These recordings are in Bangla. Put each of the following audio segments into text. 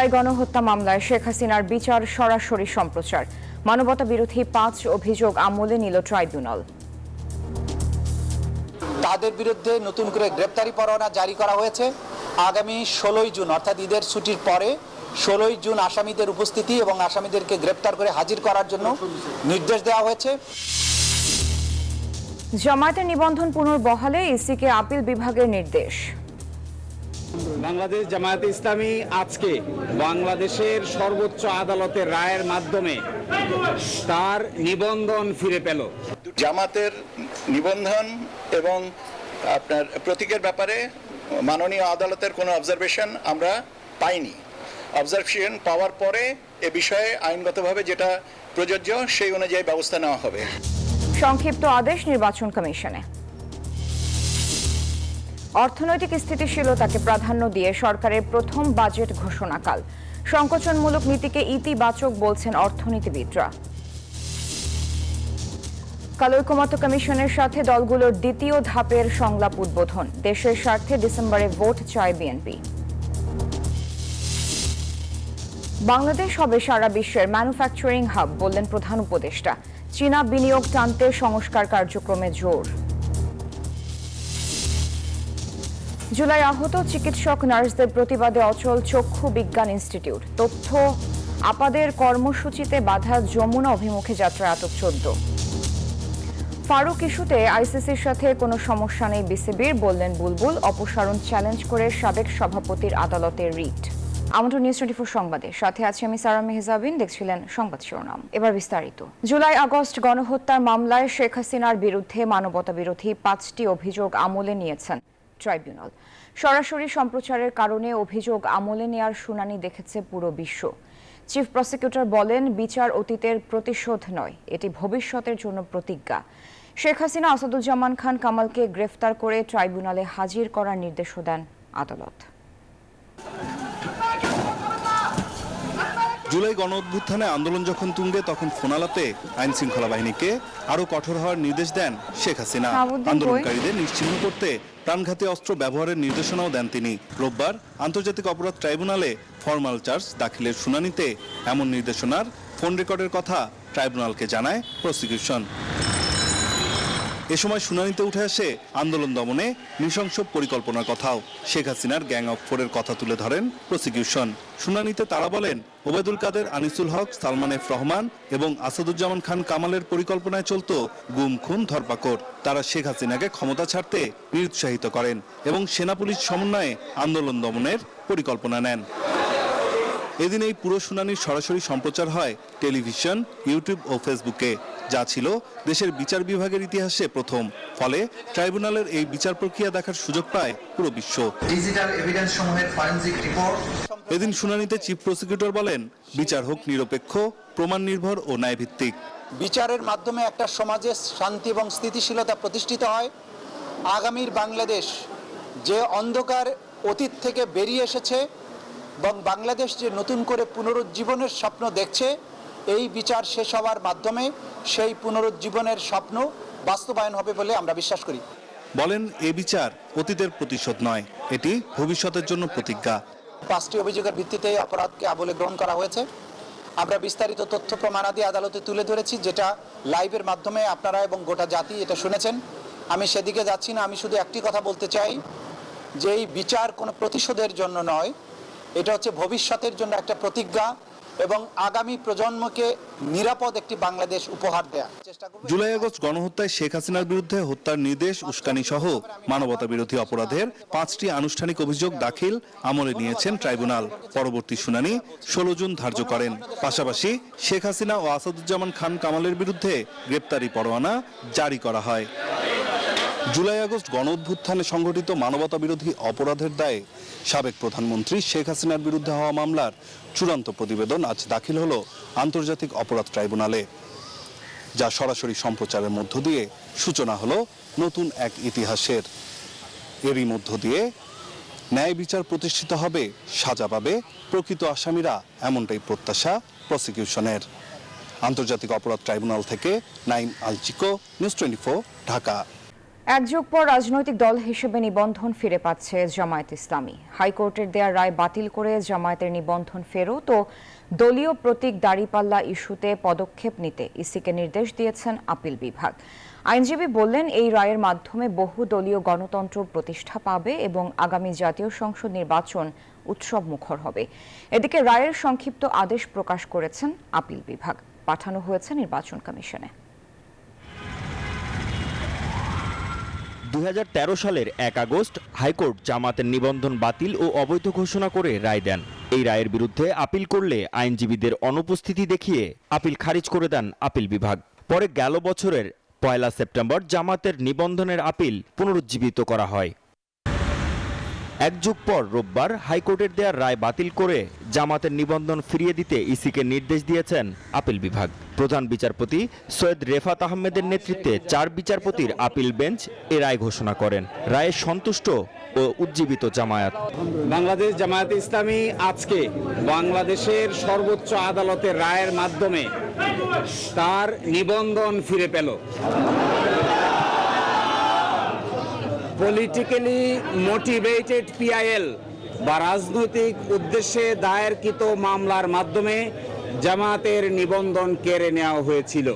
গণহত্যা মামলায় শেখ হাসিনার বিচার সরাসরি সম্প্রচার, মানবতা বিরোধী ৫ অভিযোগ আমলে নিল ট্রাইব্যুনাল। তাদের বিরুদ্ধে নতুন করে গ্রেপ্তারি পরোয়ানা জারি করা হয়েছে। আগামী ১৬ই জুন অর্থাৎ ঈদের ছুটির পরে ১৬ই জুন আসামিদের উপস্থিতি এবং আসামিদেরকে গ্রেপ্তার করে হাজির করার জন্য নির্দেশ দেওয়া হয়েছে। জামায়াতের নিবন্ধন পুনর্বহালে ইসিকে আপিল বিভাগের নির্দেশ। বাংলাদেশ জামায়াতে ইসলামী আজকে বাংলাদেশের সর্বোচ্চ আদালতের রায়ের মাধ্যমে তার নিবন্ধন ফিরে পেল। জামাতের নিবন্ধন এবং আপনার প্রতীকের ব্যাপারে মাননীয় আদালতের কোনো অবজারভেশন আমরা পাইনি। অবজারভেশন পাওয়ার পরে এ বিষয়ে আইনগতভাবে যেটা প্রযোজ্য সেই অনুযায়ী ব্যবস্থা নেওয়া হবে। সংক্ষিপ্ত আদেশ নির্বাচন কমিশনে। অর্থনৈতিক স্থিতিশীলতাকে প্রাধান্য দিয়ে সরকারের প্রথম বাজেট ঘোষণাকাল। সংকোচনমূলক নীতিকে ইতিবাচক বলছেন অর্থনীতিবিদরা। কাল ঐকমত্য কমিশনের সাথে দলগুলোর দ্বিতীয় ধাপের সংলাপ উদ্বোধন। দেশের স্বার্থে ডিসেম্বরে ভোট চায় বিএনপি। বাংলাদেশ হবে সারা বিশ্বের ম্যানুফ্যাকচারিং হাব বললেন প্রধান উপদেষ্টা। চীনা বিনিয়োগ টানতে সংস্কার কার্যক্রমে জোর। জুলাই আহত চিকিৎসক নার্সদের প্রতিবাদে অচল চক্ষু বিজ্ঞান ইনস্টিটিউট। তথ্য আপাদের কর্মসূচিতে বাধা, যমুনা অভিমুখে যাত্রা আটক ১৪। ফারুক ইস্যুতে আইসিসির সাথে কোনো সমস্যা নেই বিসিবির বললেন বুলবুল। অপসারণ চ্যালেঞ্জ করে সাবেক সভাপতির আদালতের রিট। আমন্ত্রণ নিউজ 24 সংবাদে, সাথে আছি আমি সারা মেহজাবিন। দেখছিলেন সংবাদ শিরোনাম, এবার বিস্তারিত। জুলাই আগস্ট গণহত্যার মামলায় শেখ হাসিনার বিরুদ্ধে মানবতা বিরোধী ৫টি অভিযোগ আমলে নিয়েছেন ট্রাইব্যুনাল। সরাসরি সম্প্রচারের কারণে অভিযোগ আমলে নেয়ার শুনানি দেখেছে পুরো বিশ্ব। চিফ প্রসিকিউটর বলেন, বিচার অতীতের প্রতিশোধ নয়, এটি ভবিষ্যতের জন্য প্রতিজ্ঞা। শেখ হাসিনা আসাদুজ্জামান খান কামালকে গ্রেফতার করে ট্রাইব্যুনালে হাজির করার নির্দেশও দেন আদালত। জুলাই গণঅভ্যুত্থানে আন্দোলন যখন তুঙ্গে, তখন ফোনালাতে আইন শৃঙ্খলা বাহিনীকে আরো কঠোর হওয়ার নির্দেশ দেন শেখ হাসিনা। আন্দোলনকারীদের নিশ্চিহ্ন করতে প্রাণঘাতী অস্ত্র ব্যবহারের নির্দেশনাও দেন তিনি। রোববার আন্তর্জাতিক অপরাধ ট্রাইব্যুনালে ফরমাল চার্জ দাখিলের শুনানিতে এমন নির্দেশনার ফোন রেকর্ডের কথা ট্রাইব্যুনালকে জানায় প্রসিকিউশন। এ সময় শুনানিতে উঠে আসে আন্দোলন দমনে নৃশংস পরিকল্পনার কথাও। শেখ হাসিনার গ্যাং অফ ফোরের কথা তুলে ধরেন প্রসিকিউশন। শুনানিতে তারা বলেন, ওবায়দুল কাদের, আনিসুল হক, সালমান এফ রহমান এবং আসাদুজ্জামান খান কামালের পরিকল্পনায় চলত গুম, খুন, ধরপাকড়। তারা শেখ হাসিনাকে ক্ষমতা ছাড়তে নিরুৎসাহিত করেন এবং সেনা পুলিশ সমন্বয়ে আন্দোলন দমনের পরিকল্পনা নেন। এদিন এই পুরো শুনানির সরাসরি সম্প্রচার হয় টেলিভিশন, ইউটিউব ও ফেসবুকে, যা ছিল দেশের বিচার বিভাগের ইতিহাসে প্রথম। ফলে ট্রাইব্যুনালের এই বিচার প্রক্রিয়া দেখার সুযোগ পায় পুরো বিশ্ব। ডিজিটাল এভিডেন্স সমূহের ফরেনসিক রিপোর্ট। এদিন শুনানিতে চিফ প্রসিকিউটর বলেন, বিচার হোক নিরপেক্ষ, প্রমাণ নির্ভর ও ন্যায়ভিত্তিক। বিচারের মাধ্যমে একটা সমাজে শান্তি এবং স্থিতিশীলতা প্রতিষ্ঠিত হয়। আগামীর বাংলাদেশ যে অন্ধকার অতীত থেকে বেরিয়ে এসেছে এবং বাংলাদেশ যে নতুন করে পুনরুজ্জীবনের স্বপ্ন দেখছে, এই বিচার শেষ হওয়ার মাধ্যমে সেই পুনরুজ্জীবনের স্বপ্ন বাস্তবায়ন হবে বলে আমরা বিশ্বাস করি। বলেন, এ বিচার অতীতের প্রতিশোধ নয়, এটি ভবিষ্যতের জন্য প্রতিজ্ঞা। 5টি অভিযোগের ভিত্তিতে অপরাধকে আমলে গ্রহণ করা হয়েছে। আমরা বিস্তারিত তথ্য প্রমাণাদি আদালতে তুলে ধরেছি, যেটা লাইভের মাধ্যমে আপনারা এবং গোটা জাতি এটা শুনেছেন। আমি সেদিকে যাচ্ছি না। আমি শুধু একটি কথা বলতে চাই যে এই বিচার কোনো প্রতিশোধের জন্য নয়, এটা হচ্ছে ভবিষ্যতের জন্য একটা প্রতিজ্ঞা এবং আগামী প্রজন্মকে নিরাপদ একটি বাংলাদেশ উপহার দেয়া। জুলাই আগস্ট গণহত্যায় শেখ হাসিনার বিরুদ্ধে হত্যার নির্দেশ, উস্কানি সহ মানবতা বিরোধী অপরাধের 5টি আনুষ্ঠানিক অভিযোগ দাখিল আমলে নিয়েছেন ট্রাইব্যুনাল। পরবর্তী শুনানি 16 জুন ধার্য করেন। পাশাপাশি শেখ হাসিনা ও আসাদুজ্জামান খান কামালের বিরুদ্ধে গ্রেপ্তারি পরোয়ানা জারি করা হয়। জুলাই আগস্ট গণঅভ্যুত্থানে সংঘটিত মানবতা বিরোধী অপরাধের দায়ে সাবেক প্রধানমন্ত্রী শেখ হাসিনার বিরুদ্ধে হওয়া মামলার চূড়ান্ত প্রতিবেদন আজ দাখিল হলো আন্তর্জাতিক অপরাধ ট্রাইব্যুনালে, যা সরাসরি সম্প্রচারের মধ্য দিয়ে সূচনা হলো নতুন এক ইতিহাসের। এরই মধ্য দিয়ে ন্যায় বিচার প্রতিষ্ঠিত হবে, সাজা পাবে প্রকৃত আসামিরা, এমনটাই প্রত্যাশা প্রসিকিউশনের। আন্তর্জাতিক অপরাধ ট্রাইব্যুনাল থেকে নাইম আল চিকো, নিউজ 24, ঢাকা। এক যুগ পর রাজনৈতিক দল হিসেবে নিবন্ধন ফিরে পাচ্ছে জামায়াত ইসলামী। হাইকোর্টের দেয়া রায় বাতিল করে জামায়াতের নিবন্ধন ফেরত ও দলীয় প্রতীক দাঁড়িপাল্লা ইস্যুতে পদক্ষেপ নিতে ইসিকে নির্দেশ দিয়েছেন আপিল বিভাগ। আইনজীবী বললেন, এই রায়ের মাধ্যমে বহু দলীয় গণতন্ত্র প্রতিষ্ঠা পাবে এবং আগামী জাতীয় সংসদ নির্বাচন উৎসব মুখর হবে। এদিকে রায়ের সংক্ষিপ্ত আদেশ প্রকাশ করেছেন আপিল বিভাগ, পাঠানো হয়েছে নির্বাচন কমিশনে। 2013 সালের 1 আগস্ট হাইকোর্ট জামাতের নিবন্ধন বাতিল ও অবৈধ ঘোষণা করে রায় দেন। এই রায়ের বিরুদ্ধে আপিল করলে আইনজীবীদের অনুপস্থিতি দেখিয়ে আপিল খারিজ করে দেন আপিল বিভাগ। পরে গেল বছরের 1 সেপ্টেম্বর জামাতের নিবন্ধনের আপিল পুনরুজ্জীবিত করা হয়। এক যুগ পর রোববার হাইকোর্টের দেয়া রায় বাতিল করে জামাতের নিবন্ধন ফিরিয়ে দিতে ইসিকে নির্দেশ দিয়েছেন আপিল বিভাগ। প্রধান বিচারপতি সৈয়দ রেফাত আহমেদের নেতৃত্বে 4 বিচারপতির আপিল বেঞ্চ এ রায় ঘোষণা করেন। রায়ে সন্তুষ্ট ও উজ্জীবিত জামায়াত। বাংলাদেশ জামায়াতে ইসলামী আজকে বাংলাদেশের সর্বোচ্চ আদালতের রায়ের মাধ্যমে তার নিবন্ধন ফিরে পেল। পলিটিক্যালি মোটিভেটেড পিআইএল বা রাজনৈতিক উদ্দেশ্যে দায়েরকৃত মামলার মাধ্যমে জামায়াতের নিবন্ধন কেড়ে নেওয়া হয়েছিল।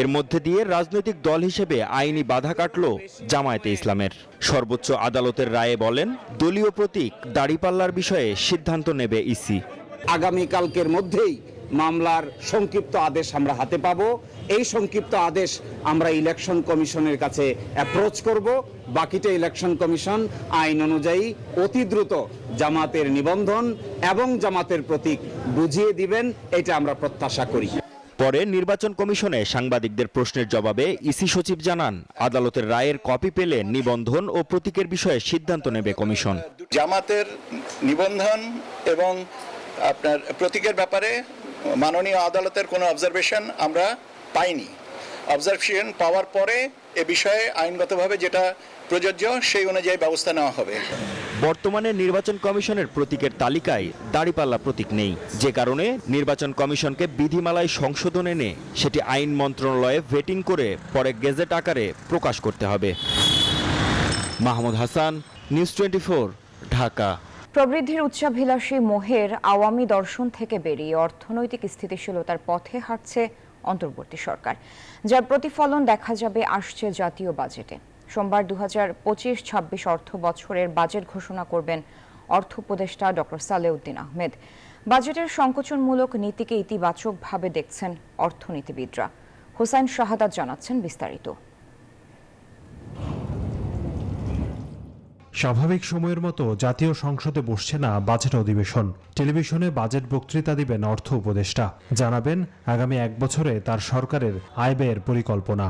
এর মধ্যে দিয়ে রাজনৈতিক দল হিসেবে আইনি বাধা কাটল জামায়াতে ইসলামের। সর্বোচ্চ আদালতের রায়ে বলেন, দলীয় প্রতীক দাঁড়িপাল্লার বিষয়ে সিদ্ধান্ত নেবে ইসি। আগামীকালকের মধ্যেই মামলার সংক্ষিপ্ত আদেশ আমরা হাতে পাবো। এই সংক্ষিপ্ত আদেশ আমরা ইলেকশন কমিশনের কাছে অ্যাপ্রোচ করব। বাকিটা ইলেকশন কমিশন আইন অনুযায়ী অতি দ্রুত জামাতের নিবন্ধন এবং জামাতের প্রতীক বুঝিয়ে দিবেন, এটা আমরা প্রত্যাশা করি। পরে নির্বাচন কমিশনে সাংবাদিকদের প্রশ্নের জবাবে ইসি সচিব জানান, আদালতের রায়ের কপি পেলে নিবন্ধন ও প্রতীকের বিষয়ে সিদ্ধান্ত নেবে কমিশন। জামাতের নিবন্ধন এবং আপনার প্রতীকের ব্যাপারে মাননীয় আদালতের কোনো অবজারভেশন আমরা পাইনি। অবজারভেশন পাওয়ার পরে এ বিষয়ে আইনগতভাবে যেটা প্রযোজ্য সেই অনুযায়ী ব্যবস্থা নেওয়া হবে। বর্তমানে নির্বাচন কমিশনের প্রতীকের তালিকায় দাঁড়িপাল্লা প্রতীক নেই, যে কারণে নির্বাচন কমিশনকে বিধিমালায় সংশোধন এনে সেটি আইন মন্ত্রণালয়ে ভেটিং করে পরে গেজেট আকারে প্রকাশ করতে হবে। মাহমুদ হাসান, নিউজ 24, ঢাকা। প্রবৃদ্ধির উচ্চাভিলাষী মোহের আওয়ামী দর্শন থেকে বেরিয়ে অর্থনৈতিক স্থিতিশীলতার পথে হাঁটছে অন্তর্বর্তী সরকার, যার প্রতিফলন দেখা যাবে আসছে জাতীয় বাজেটে। সোমবার 2025-26 অর্থ বছরের বাজেট ঘোষণা করবেন অর্থ উপদেষ্টা ডক্টর সালেউদ্দিন আহমেদ। বাজেটের সংকোচনমূলক নীতিকে ইতিবাচকভাবে দেখছেন অর্থনীতিবিদরা। হোসাইন শাহাদাত জানাচ্ছেন বিস্তারিত। স্বাভাবিক সময়ের মতো জাতীয় সংসদে বসছে না বাজেট অধিবেশন। টেলিভিশনে বাজেট বক্তৃতা দিবেন অর্থ উপদেষ্টা, জানাবেন আগামী 1 বছরে তার সরকারের আয় ব্যয়ের পরিকল্পনা।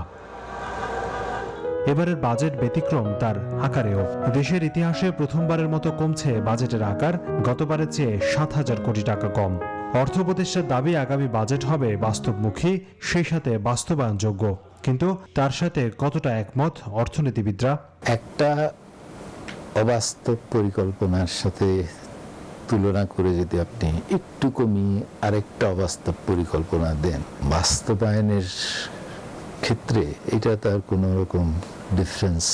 এবারের বাজেট ব্যতিক্রম তার আকারেও। দেশের ইতিহাসে প্রথমবারের মতো কমছে বাজেটের আকার, গতবারের চেয়ে 7,000 কোটি টাকা কম। অর্থ উপদেষ্টার দাবি, আগামী বাজেট হবে বাস্তবমুখী, সেই সাথে বাস্তবায়নযোগ্য। কিন্তু তার সাথে কতটা একমত অর্থনীতিবিদরা? একটা অবাস্তব পরিকল্পনার সাথে তুলনা করে যদি আপনি একটু কমিয়ে আরেকটা অবাস্তব পরিকল্পনা দেন, বাস্তবায়নের ক্ষেত্রে এটা তার কোনো রকম ডিফারেন্স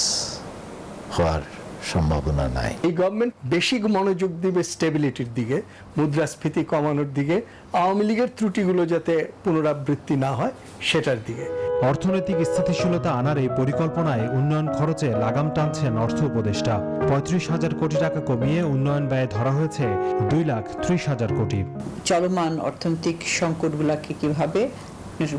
হওয়ার সম্ভাবনা নাই। এই গভর্নমেন্ট বেশি মনোযোগ দিবে স্টেবিলিটির দিকে, মুদ্রাস্ফীতি কমানোর দিকে, আওয়ামী লীগের ত্রুটিগুলো যাতে পুনরাবৃত্তি না হয় সেটার দিকে। অর্থনৈতিক স্থিতিশীলতা আনার এই পরিকল্পনায় উন্নয়ন খরচে লাগাম টানছেন অর্থ উপদেষ্টা। 35,000 কোটি টাকা কমিয়ে উন্নয়ন ব্যয় ধরা হয়েছে 2,30,000 কোটি। চলমান অর্থনৈতিক সংকটগুলোকে কিভাবে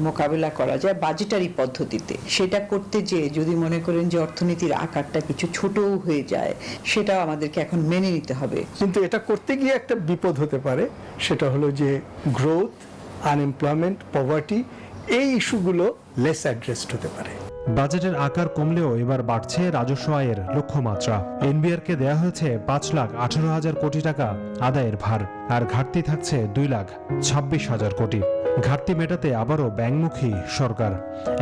মোকাবেলা করা যায় বাজেটারি পদ্ধতিতে, সেটা করতে যেয়ে যদি মনে করেন যে অর্থনীতির আকারটা কিছু ছোটও হয়ে যায়, সেটাও আমাদেরকে এখন মেনে নিতে হবে। কিন্তু এটা করতে গিয়ে একটা বিপদ হতে পারে, সেটা হলো যে গ্রোথ, আনএমপ্লয়মেন্ট, পভার্টি, এই ইস্যুগুলো লেস অ্যাড্রেসড হতে পারে। বাজেটের আকার কমলেও এবার বাড়ছে রাজস্ব আয়ের লক্ষ্যমাত্রা। এনবিআরকে দেয়া হয়েছে 5,18,000 কোটি টাকা আদায়ের ভার, আর ঘাটতি থাকছে 2,26,000 কোটি। ঘাটতি মেটাতে আবারও ব্যাংকমুখী সরকার।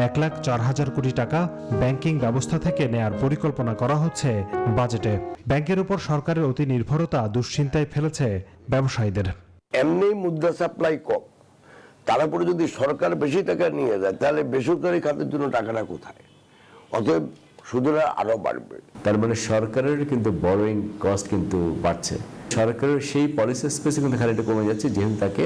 1,04,000 কোটি টাকা ব্যাংকিং ব্যবস্থা থেকে নেয়ার পরিকল্পনা করা হচ্ছে বাজেটে। ব্যাংকের উপর সরকারের অতি নির্ভরতা দুশ্চিন্তায় ফেলেছে ব্যবসায়ীদের। এমনি মুদ্রা সাপ্লাই কম, তারপরে যদি সরকার বেশি টাকা নিয়ে যায় তাহলে বেসরকারি খাতের জন্য টাকাটা কোথায়? অতএব সুদরা আরো বাড়বে। তার মানে সরকারের কিন্তু বরোয়িং কস্ট কিন্তু বাড়ছে, সরকারের সেই পলিসি স্পেসে কিন্তু খানিকটা কমে যাচ্ছে, যেহেতু তাকে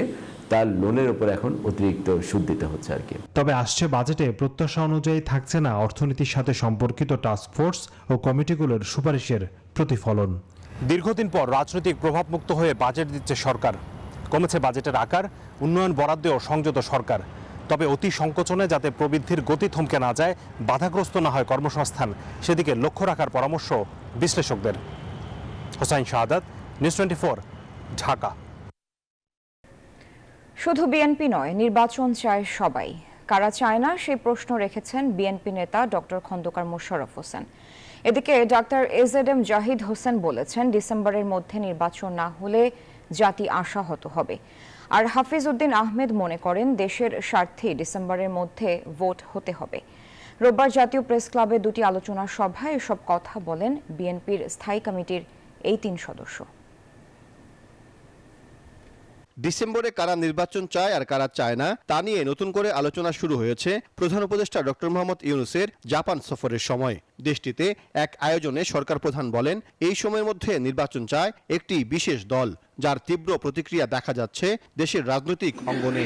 তার লোনের উপর এখন অতিরিক্ত সুদ দিতে হচ্ছে আর কি। তবে আসছে বাজেটে প্রত্যাশা অনুযায়ী থাকছে না অর্থনীতির সাথে সম্পর্কিত টাস্কফোর্স ও কমিটিগুলোর সুপারিশের প্রতিফলন। দীর্ঘদিন পর রাজনৈতিক প্রভাবমুক্ত হয়ে বাজেট দিচ্ছে সরকার, কমেছে বাজেটের আকার, উন্নয়ন বরাদ্দেও সংযত সরকার। তবে অতি সংকোচনে যাতে প্রবৃদ্ধির গতি থমকে না যায়, বাধাগ্রস্ত না হয় কর্মসংস্থান, সেদিকে লক্ষ্য রাখার পরামর্শ বিশ্লেষকদের। হোসাইন শাহাদাত, নিউজ 24, ঢাকা। শুধু বিএনপি নয়, নির্বাচন চায় সবাই। কারা চায় না সেই প্রশ্ন রেখেছেন বিএনপি নেতা ডক্টর খন্দকার মোশাররফ হোসেন। এদিকে ডাক্তার এজেডএম জাহিদ হোসেন বলেছেন, ডিসেম্বরের মধ্যে নির্বাচন না হলে জাতি আশাহত হবে। আর হাফিজ উদ্দিন আহমেদ মনে করেন, দেশের স্বার্থে ডিসেম্বরের মধ্যে ভোট হতে হবে। রোববার জাতীয় প্রেস ক্লাবে দুটি আলোচনা সভায় এসব কথা বলেন বিএনপির স্থায়ী কমিটির এই 3 সদস্য। ডিসেম্বরে কারা নির্বাচন চায় আর কারা চায় না তা নিয়ে নতুন করে আলোচনা শুরু হয়েছে প্রধান উপদেষ্টা ডক্টর মোহাম্মদ ইউনূসের জাপান সফরের সময়। দেশটিতে এক আয়োজনে সরকার প্রধান বলেন, এই সময়ের মধ্যে নির্বাচন চায় একটি বিশেষ দল, যার তীব্র প্রতিক্রিয়া দেখা যাচ্ছে দেশের রাজনৈতিক অঙ্গনে।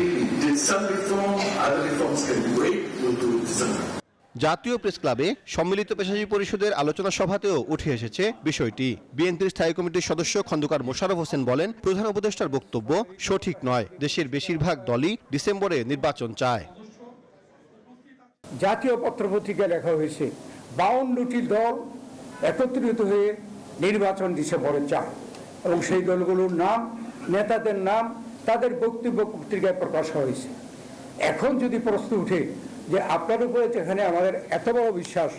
জাতীয় প্রেস ক্লাবে সম্মিলিত পেশাজীবী পরিষদের আলোচনা সভাতেও উঠে এসেছে বিষয়টি। বিএনপির স্থায়ী কমিটির সদস্য খন্দকার মোশাররফ হোসেন বলেন, প্রধান উপদেষ্টার বক্তব্য সঠিক নয়। দেশের বেশিরভাগ দলই ডিসেম্বরে নির্বাচন চায়। জাতীয় পত্রপত্রিকায় লেখা হয়েছে 52টি দল একত্রিত হয়ে নির্বাচন ডিসেম্বরে চায়, এবং সেই দলগুলোর নাম, নেতাদের নাম তাদের বক্তব্য পত্রিকায় প্রকাশ হয়েছে। এখন যদি প্রশ্ন উঠে যে আপনার উপরে যেখানে আমাদের এত বড় বিশ্বাস,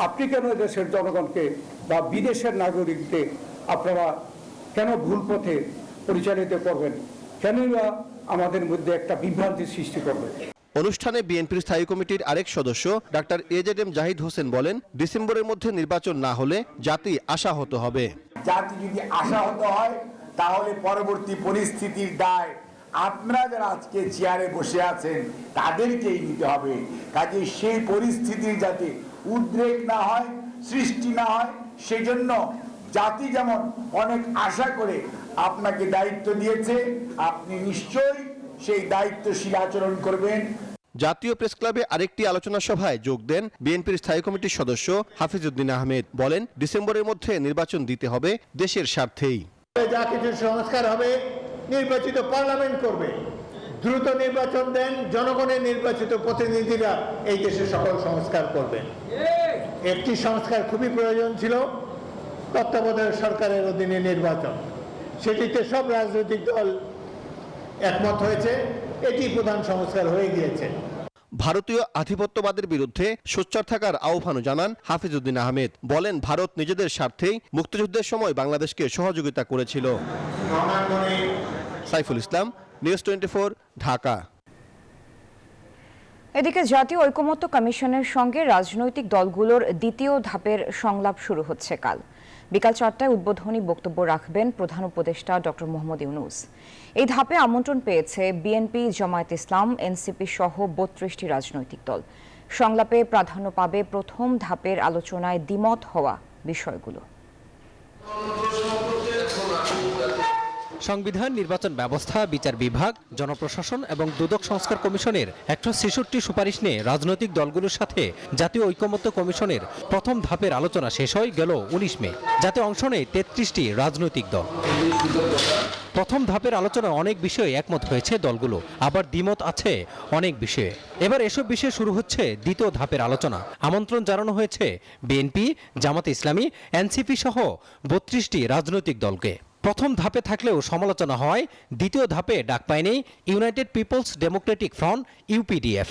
আপনি কেন দেশের জনগণকে বা বিদেশের নাগরিকদের আপনারা কেন ভুল পথে পরিচালিত করবেন, কেনই বা আমাদের মধ্যে একটা বিভ্রান্তি সৃষ্টি করবেন? অনুষ্ঠানে বিএনপির স্থায়ী কমিটির আরেক সদস্য ডাক্তার এজেডএম জাহিদ হোসেন বলেন, ডিসেম্বরের মধ্যে নির্বাচন না হলে জাতি আশাহত হবে। জাতি যদি আশাহত হয় তাহলে পরবর্তী পরিস্থিতির দায় আপনারা যারা আজকে চেয়ারে বসে আছেন তাদেরকেই নিতে হবে। কাজে সেই পরিস্থিতির যাতে উদ্রেক না হয়, সৃষ্টি না হয়, সেজন্য জাতি যেমন অনেক আশা করে আপনাকে দায়িত্ব দিয়েছে, আপনি নিশ্চয়ই সেই দায়িত্বশীল আচরণ করবেন। জাতীয় প্রেস ক্লাবে আরেকটি আলোচনা সভায় যোগ দেন বিএনপির স্থায়ী কমিটির সদস্য হাফিজ উদ্দিন আহমেদ। বলেন, ডিসেম্বরের মধ্যে নির্বাচন দিতে হবে দেশের স্বার্থেই। যা কিছু সংস্কার হবে নির্বাচিত পার্লামেন্ট করবে, দ্রুত নির্বাচন দেন, জনগণের নির্বাচিত প্রতিনিধিরা এই দেশে সকল সংস্কার করবেন। একটি সংস্কার খুবই প্রয়োজন ছিল, তত্ত্বাবধায়ক সরকারের অধীনে নির্বাচন, সেটিতে সব রাজনৈতিক দল একমত হয়েছে, এটি প্রধান সংস্কার হয়ে গিয়েছে। ভারতীয় আধিপত্যবাদের বিরুদ্ধে সোচ্চার থাকার আহ্বান জানান হাফিজ উদ্দিন আহমেদ। বলেন, ভারত নিজেদের স্বার্থেই মুক্তিযুদ্ধের সময় বাংলাদেশকে সহযোগিতা করেছিল। সাইফুল ইসলাম, নিউজ 24, ঢাকা। এদিকে জাতীয় ঐকমত্য কমিশনের সঙ্গে রাজনৈতিক দলগুলোর দ্বিতীয় ধাপের সংলাপ শুরু হচ্ছে কাল। বিকাল 4টায় উদ্বোধনী বক্তব্য রাখবেন প্রধান উপদেষ্টা ডক্টর মোহাম্মদ ইউনূস। এই ধাপে আমন্ত্রণ পেয়েছে বিএনপি, জামায়াত ইসলাম, এনসিপি সহ 32টি রাজনৈতিক দল। সংলাপে প্রাধান্য পাবে প্রথম ধাপের আলোচনায় দ্বিমত হওয়া বিষয়গুলো। সংবিধান, নির্বাচন ব্যবস্থা, বিচার বিভাগ, জনপ্রশাসন এবং দুদক সংস্কার কমিশনের 166টি সুপারিশ নিয়ে রাজনৈতিক দলগুলোর সাথে জাতীয় ঐকমত্য কমিশনের প্রথম ধাপের আলোচনা শেষ হয় গেল 19 মে। যাতে অংশ নেয় 33টি রাজনৈতিক দল। প্রথম ধাপের আলোচনায় অনেক বিষয়ে একমত হয়েছে দলগুলো, আবার দ্বিমত আছে অনেক বিষয়ে। এবার এসব বিষয়ে শুরু হচ্ছে দ্বিতীয় ধাপের আলোচনা। আমন্ত্রণ জানানো হয়েছে বিএনপি, জামাত ইসলামী, এনসিপি সহ 32টি রাজনৈতিক দলকে। প্রথম ধাপে থাকলেও সমালোচনা হয় দ্বিতীয় ধাপে ডাক পায়নি United Peoples Democratic Front, UPDF.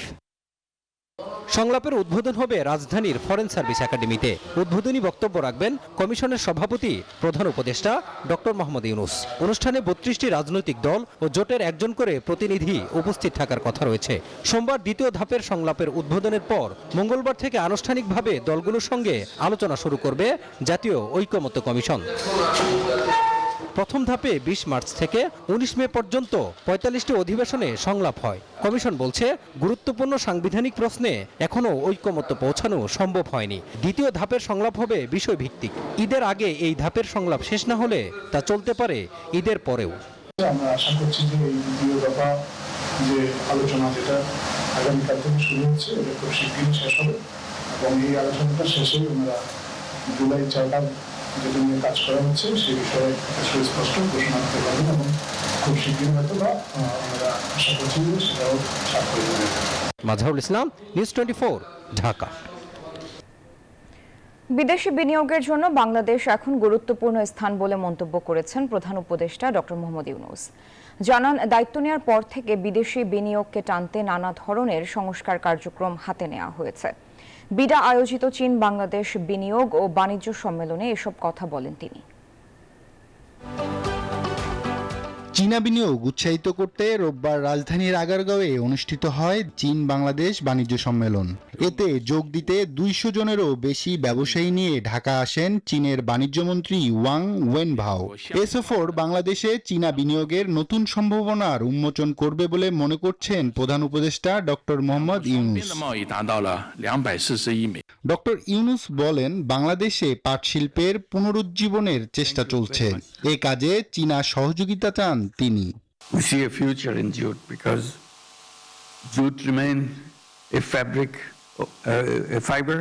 সংলাপের উদ্বোধন হবে রাজধানীর ফরেন সার্ভিস একাডেমিতে। উদ্বোধনী বক্তব্য রাখবেন কমিশনের সভাপতি প্রধান উপদেষ্টা ডক্টর মোহাম্মদ ইউনূস। অনুষ্ঠানে 32টি রাজনৈতিক দল ও জোটের একজন করে প্রতিনিধি উপস্থিত থাকার কথা রয়েছে। সোমবার দ্বিতীয় ধাপের সংলাপের উদ্বোধনের পর মঙ্গলবার থেকে আনুষ্ঠানিকভাবে দলগুলোর সঙ্গে আলোচনা শুরু করবে জাতীয় ঐকমত্য কমিশন। প্রথম ধাপে 20 মার্চ থেকে 19 মে পর্যন্ত 45টি অধিবেশনে সংলাপ হয়। কমিশন বলছে গুরুত্বপূর্ণ সাংবিধানিক প্রশ্নে এখনো ঐকমত্য পৌঁছানো সম্ভব হয়নি। দ্বিতীয় ধাপের সংলাপ হবে বিষয়ভিত্তিক। ঈদের আগে এই ধাপের সংলাপ শেষ না হলে তা চলতে পারে ঈদের পরেও। আমরা আশা করছি যে এই দ্বিতীয় দফা যে আলোচনা যেটা আগামীকাল থেকে শুরু হচ্ছে এটা খুব শীঘ্রই শেষ হবে এবং এই আলোচনাটা শেষেই আমরা জুলাই 4 যেটা নিয়ে কাজ করা হচ্ছে সেই বিষয়ে সুস্পষ্ট ঘোষণা করতে পারবেন এবং খুব শীঘ্রই হয়তো বা আমরা আশা করছি যে সেটাও স্বাক্ষরিত হবে। মাজহারুল ইসলাম, নিউজ 24, ঢাকা। বিদেশি বিনিয়োগের জন্য বাংলাদেশ এখন গুরুত্বপূর্ণ স্থান বলে মন্তব্য করেছেন প্রধান উপদেষ্টা ডক্টর মোহাম্মদ ইউনূস। জানান, দায়িত্ব নেওয়ার পর থেকে বিদেশি বিনিয়োগকে টানতে নানা ধরনের সংস্কার কার্যক্রম হাতে নেওয়া হয়েছে। বিডা আয়োজিত চীন বাংলাদেশ বিনিয়োগ ও বাণিজ্য সম্মেলনে এসব কথা বলেন তিনি। চীনা বিনিয়োগ উৎসাহিত করতে রোববার রাজধানীর আগারগাঁওয়ে অনুষ্ঠিত হয় চীন বাংলাদেশ বাণিজ্য সম্মেলন। এতে যোগ দিতে 200 জনেরও বেশি ব্যবসায়ী নিয়ে ঢাকা আসেন চীনের বাণিজ্যমন্ত্রী ওয়াং ওয়েনভাও। এ সফর বাংলাদেশে চীনা বিনিয়োগের নতুন সম্ভাবনার উন্মোচন করবে বলে মনে করছেন প্রধান উপদেষ্টা ডক্টর মোহাম্মদ ইউনূস। ডক্টর ইউনূস বলেন, বাংলাদেশে পাট শিল্পের পুনরুজ্জীবনের চেষ্টা চলছে। এ কাজে চীনা সহযোগিতা চান তিনি। We see a future in jute because jute remain a fabric, a fiber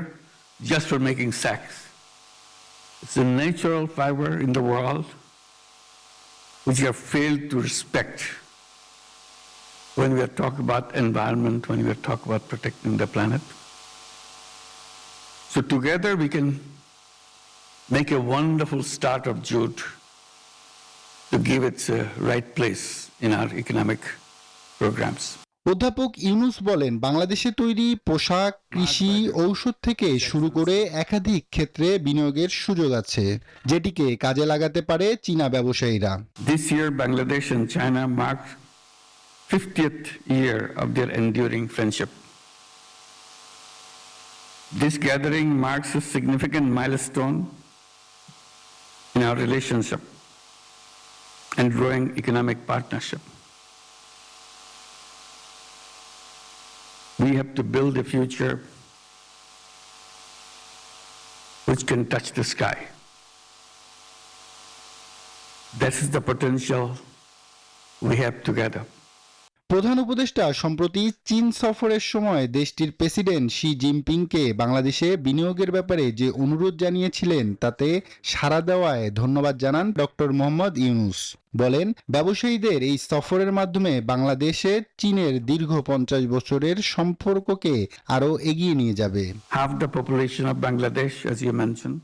just for making sacks. It's a natural fiber in the world which we have failed to respect when we are talking about environment, when we are talking about protecting the planet. So together we can make a wonderful start of jute to give its right place in our economic programs. অধ্যাপক ইউনূস বলেন, বাংলাদেশে তৈরি পোশাক, কৃষি, ঔষধ থেকে শুরু করে একাধিক ক্ষেত্রে বিনিয়োগের সুযোগ আছে, যেটিকে কাজে লাগাতে পারে চীনা ব্যবসায়ীরা। This year Bangladesh and China marked 50th year of their enduring friendship. This gathering marks a significant milestone in our relationship and growing economic partnership. We have to build a future which can touch the sky. That is the potential we have together. প্রধান উপদেষ্টা সম্প্রতি চীন সফরের সময় দেশটির প্রেসিডেন্ট শি জিনপিংকে বাংলাদেশে বিনিয়োগের ব্যাপারে যে অনুরোধ জানিয়েছিলেন তাতে সাড়া দেওয়ায় ধন্যবাদ জানান ডক্টর মোহাম্মদ ইউনূস। বলেন, ব্যবসায়ীদের এই সফরের মাধ্যমে বাংলাদেশের চীনের দীর্ঘ 50 বছরের সম্পর্ককে আরও এগিয়ে নিয়ে যাবে। Half the population of Bangladesh, as you mentioned.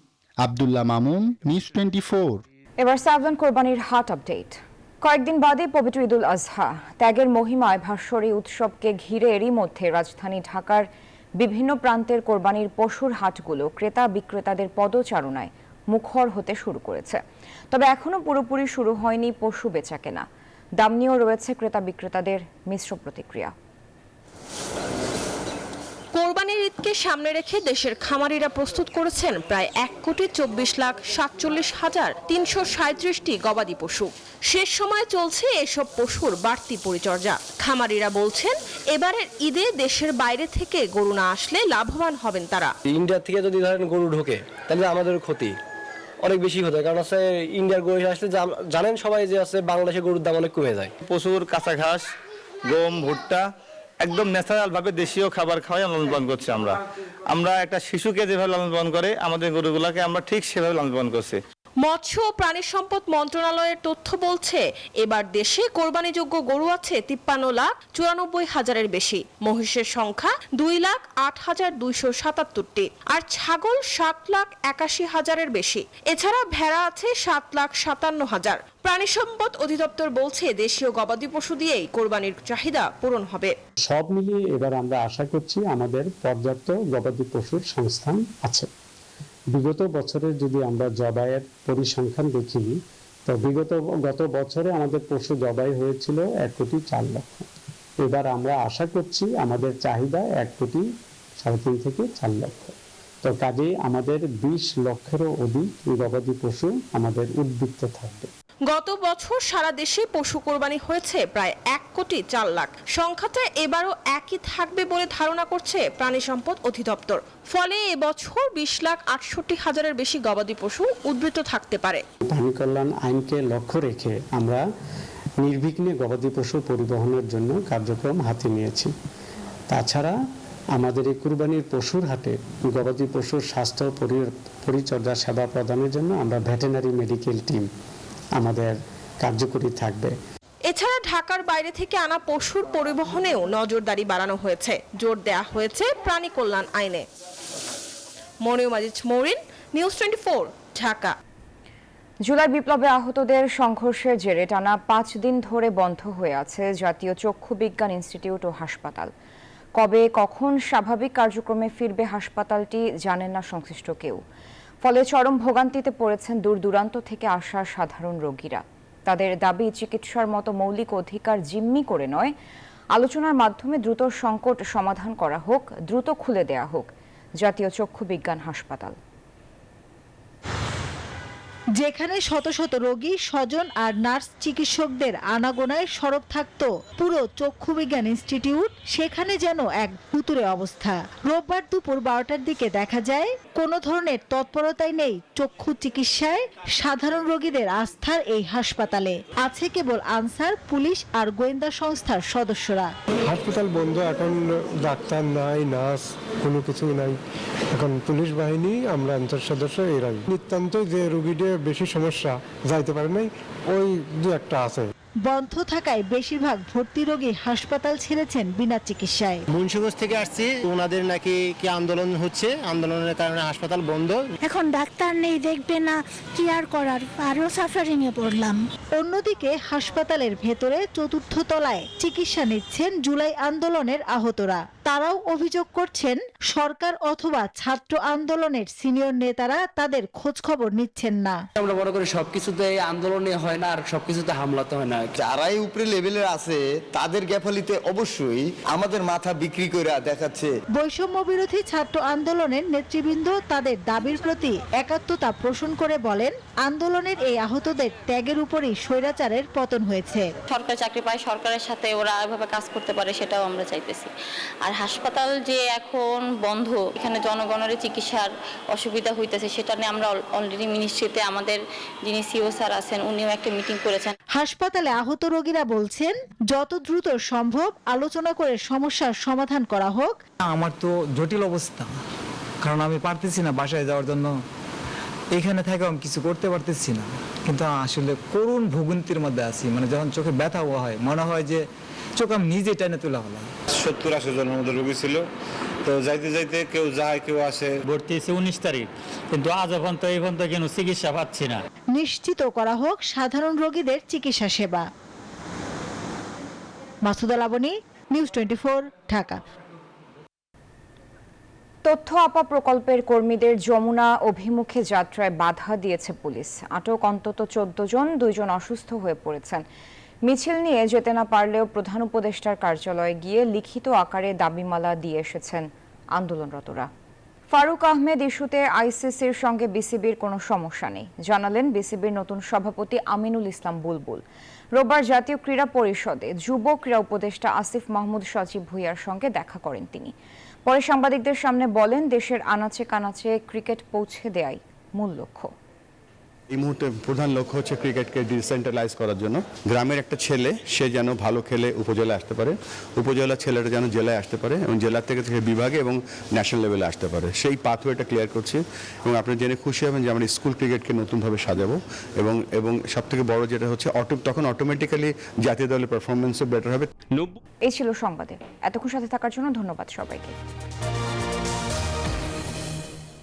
Abdullah Mamun, news 24। এবার সাবধান কোরবানির হাট আপডেট। কয়েকদিন বাদে পবিত্র ঈদুল আজহা। ত্যাগের মহিমায় ভাস্বর এই উৎসবকে ঘিরে এরই মধ্যে রাজধানী ঢাকার বিভিন্ন প্রান্তের কোরবানির পশুর হাটগুলো ক্রেতা বিক্রেতাদের পদচারণায় মুখর হতে শুরু করেছে। তবে এখনো পুরোপুরি শুরু হয়নি পশু বেচাকেনা। দাম নিয়েও রয়েছে ক্রেতা বিক্রেতাদের মিশ্র প্রতিক্রিয়া। কোরবানির ঈদকে সামনে রেখে দেশের খামারিরা প্রস্তুত করেছেন প্রায় 1,24,47,337টি গবাদি পশু। শেষ সময়ে চলছে এসব পশুর বাড়তি পরিচর্যা। খামারিরা বলছেন, এবারের ঈদে দেশের বাইরে থেকে গরু না আসলে লাভবান হবেন তারা। ইন্ডিয়া থেকে যদি ধরেন গরু ঢোকে তাহলে আমাদের ক্ষতি অনেক বেশি হতো, কারণ আছে ইন্ডিয়ার গরু আসলে জানেন সবাই যে আছে বাংলাদেশের গরুর দাম অনেক কমে যায়। পশুর কাঁচা ঘাস, গম, ভুট্টা একদম ন্যাচারাল ভাবে দেশীয় খাবার খাওয়াই লালন পালন করছি। আমরা একটা শিশুকে যেভাবে লালন পালন করে আমাদের গরুগুলাকে আমরা ঠিক সেভাবে লালন পালন করছি। মৎস্য ও প্রাণী সম্পদ মন্ত্রণালয়ের তথ্য বলছে, এবার দেশে কোরবানিযোগ্য গরু আছে 53,94,000-এর বেশি। মহিষের সংখ্যা 2,08,277টি, আর ছাগল 7,81,000-এর বেশি। এছাড়া ভেড়া আছে 7,57,000। প্রাণী সম্পদ অধিদপ্তর বলছে, দেশীয় গবাদি পশু দিয়েই কোরবানির চাহিদা পূরণ হবে। সব মিলিয়ে এবার আমরা আশা করছি আমাদের পর্যাপ্ত গবাদি পশুর সংস্থান আছে। বিগত বছরের যদি আমরা জবাইয়ের পরিসংখ্যান দেখি, তো গত বছরে আমাদের পশু জবাই হয়েছিল 1,04,00,000। এবার আমরা আশা করছি আমাদের চাহিদা 1,3.5 থেকে 4 লক্ষ। তো কাজেই আমাদের 20 লক্ষেরও অধিক গবাদি পশু আমাদের উদ্বৃত্ত থাকবে। গত বছর সারা দেশে পশু কোরবানি হয়েছে প্রায় 1,04,00,000। সংখ্যাটা এবারও একই থাকবে বলে ধারণা করছে প্রাণী সম্পদ অধিদপ্তর। ফলে এবছর 20,68,000-এর বেশি গবাদি পশু উদ্ধৃত থাকতে পারে। প্রাণী কল্যাণ আইনকে লক্ষ্য রেখে আমরা নির্বিঘ্নে গবাদি পশু পরিবহনের জন্য কার্যক্রম হাতে নিয়েছি। তাছাড়া আমাদের এই কুরবানির পশুর হাটে গবাদি পশুর স্বাস্থ্য পরিচর্যা সেবা প্রদানের জন্য আমরা ভেটেরিনারি মেডিকেল টিম আমাদের কার্যকরী থাকবে। এছাড়া ঢাকার বাইরে থেকে আনা পশুর পরিবহনেও নজরদারি বাড়ানো হয়েছে, জোর দেয়া হয়েছে প্রাণী কল্যাণ আইনে। মনির মাজিদ মৌরিন, নিউজ 24, ঢাকা। জুলাই বিপ্লবে আহতদের সংঘর্ষের জেরে টানা 5 দিন ধরে বন্ধ হয়ে আছে জাতীয় চক্ষু বিজ্ঞান ইনস্টিটিউট ও হাসপাতাল। কবে কখন স্বাভাবিক কার্যক্রমে ফিরবে হাসপাতালটি জানেন না সংশ্লিষ্ট কেউ। ফলে চরম ভোগান্তিতে পড়েছেন দূর দূরান্ত থেকে আসা সাধারণ রোগীরা। তাদের দাবি চিকিৎসার মতো মৌলিক অধিকার জিম্মি করে নয়, আলোচনার মাধ্যমে দ্রুত সংকট সমাধান করা হোক, দ্রুত খুলে দেয়া হোক জাতীয় চক্ষু বিজ্ঞান হাসপাতাল। যেখানে শত শত রোগী, স্বজন আর নার্স চিকিৎসকদের আনাগোনায় সরব থাকতো পুরো চক্ষু বিজ্ঞান ইনস্টিটিউট, সেখানে যেন এক ভুতুড়ে অবস্থা। রোববার দুপুর 12টার দিকে দেখা যায় কোনো ধরনের তৎপরতাই নেই চক্ষু চিকিৎসায় সাধারণ রোগীদের আস্থার এই হাসপাতালে। আছে কেবল আনসার, পুলিশ আর গোয়েন্দা সংস্থার সদস্যরা। হাসপাতাল বন্ধ, এখন ডাক্তার নাই, নার্স কোনো কিছু নাই। এখন পুলিশ বাহিনী, আমরা আনসার সদস্য, এরাই নিতান্ত যে রোগীদের বেশি সমস্যা যাইতে পারে নাই, ওই দু একটা আছে। বন্ধ থাকায় বেশিরভাগ ভর্তি রোগী হাসপাতাল ছেড়েছেন বিনা চিকিৎসায়। মুন্সিগঞ্জ থেকে আসছি, ওনাদের নাকি কি আন্দোলন হচ্ছে, আন্দোলনের কারণে হাসপাতাল বন্ধ। এখন ডাক্তার নেই, দেখবে না, কি আর করার, আরো সাফারিং এ পড়লাম। অন্যদিকে হাসপাতালের ভেতরে 4র্থ তলায় চিকিৎসা নিচ্ছেন জুলাই আন্দোলনের আহতরা। তারাও অভিযোগ করছেন সরকার অথবা ছাত্র আন্দোলনের সিনিয়র নেতারা তাদের খোঁজ খবর নিচ্ছেন না। আমরা মনে করি সবকিছুতে আন্দোলনে হয় না, আর সবকিছুতে হামলাতে হয় না। যারাই উপরে লেভেলের আছে তাদের গ্যাফালিতে অবশ্যই আমাদের মাথা বিক্রি করে দেখাচ্ছে। বৈষম্য বিরোধী ছাত্র আন্দোলনের নেতৃবৃন্দ তাদের দাবির প্রতি একাত্মতা পোষণ করে বলেন, আন্দোলনের এই আহতদের ত্যাগের উপরই স্বৈরাচারের পতন হয়েছে। সরকার চাকরি পায়, সরকারের সাথে ওরা এভাবে কাজ করতে পারে, সেটাও আমরা চাইতেছি। আর হাসপাতাল যে এখন বন্ধ, এখানে জনগণের চিকিৎসার অসুবিধা হইতেছে, সেটা নিয়ে আমরা অলরেডি মিনিস্ট্রিতে আমাদের যিনি সিও স্যার আছেন, উনিও একটা মিটিং করেছেন। হাসপাতালে আহত রোগীরা বলছেন যত দ্রুত সম্ভব আলোচনা করে সমস্যার সমাধান করা হোক। আমার তো জটিল অবস্থা, কারণ আমি পারতেছি না বাসায় যাওয়ার জন্য, এখানে থেকে আমি কিছু করতে পারতেছি না, কিন্তু আসলে করুণ ভোগান্তির মধ্যে আছি। মানে যখন চোখে ব্যথা হয়, মনে হয় যে চোখ আমি নিজে টেনে তোলা হলাম। 70-80 জনের মতো রোগী ছিল, তো যাইতে যাইতে কেউ যায় কেউ আসে। ভর্তি হয়েছে 19 তারিখ, কিন্তু আজ পর্যন্ত এই পর্যন্ত কেন চিকিৎসা পাচ্ছি না। নিশ্চিত করা হোক সাধারণ রোগীদের চিকিৎসা সেবা। মাসুদা লাবনী, নিউজ 24, ঢাকা। তথ্য আপা প্রকল্পের কর্মীদের যমুনা অভিমুখে যাত্রায় বাধা দিয়েছে পুলিশ। আটক অন্তত 14 জন, 2 জন অসুস্থ হয়ে পড়েছেন। মিছিল নিয়ে যেতে না পারলেও প্রধান উপদেষ্টার কার্যালয়ে গিয়ে লিখিত আকারে দাবিমালা দিয়ে এসেছেন আন্দোলনরতরা। ফারুক আহমেদ ইস্যুতে আইসিসির সঙ্গে বিসিবির কোনো সমস্যা নেই জানালেন বিসিবির নতুন সভাপতি আমিনুল ইসলাম বুলবুল। রোববার জাতীয় ক্রীড়া পরিষদে যুব ক্রীড়া উপদেষ্টা আসিফ মাহমুদ সজীব ভুঁইয়ার সঙ্গে দেখা করেন তিনি। পরে সাংবাদিকদের সামনে বলেন, দেশের আনাচে কানাচে ক্রিকেট পৌঁছে দেয়াই মূল লক্ষ্য। এই মুহূর্তে প্রধান লক্ষ্য হচ্ছে ক্রিকেটকে ডিসেন্ট্রালাইজ করার জন্য। গ্রামের একটা ছেলে সে যেন ভালো খেলে উপজেলায় আসতে পারে, উপজেলার ছেলেটা যেন জেলায় আসতে পারে এবং জেলার থেকে বিভাগে এবং ন্যাশনাল লেভেলে আসতে পারে, সেই পাথওয়েটা ক্লিয়ার করছি। এবং আপনি জেনে খুশি হবেন যে আমরা স্কুল ক্রিকেটকে নতুনভাবে সাজাবো এবং সবথেকে বড় যেটা হচ্ছে তখন অটোমেটিক্যালি জাতীয় দলের পারফরমেন্সও বেটার হবে। এই ছিল সংবাদে। এতক্ষণ সাথে থাকার জন্য ধন্যবাদ সবাইকে।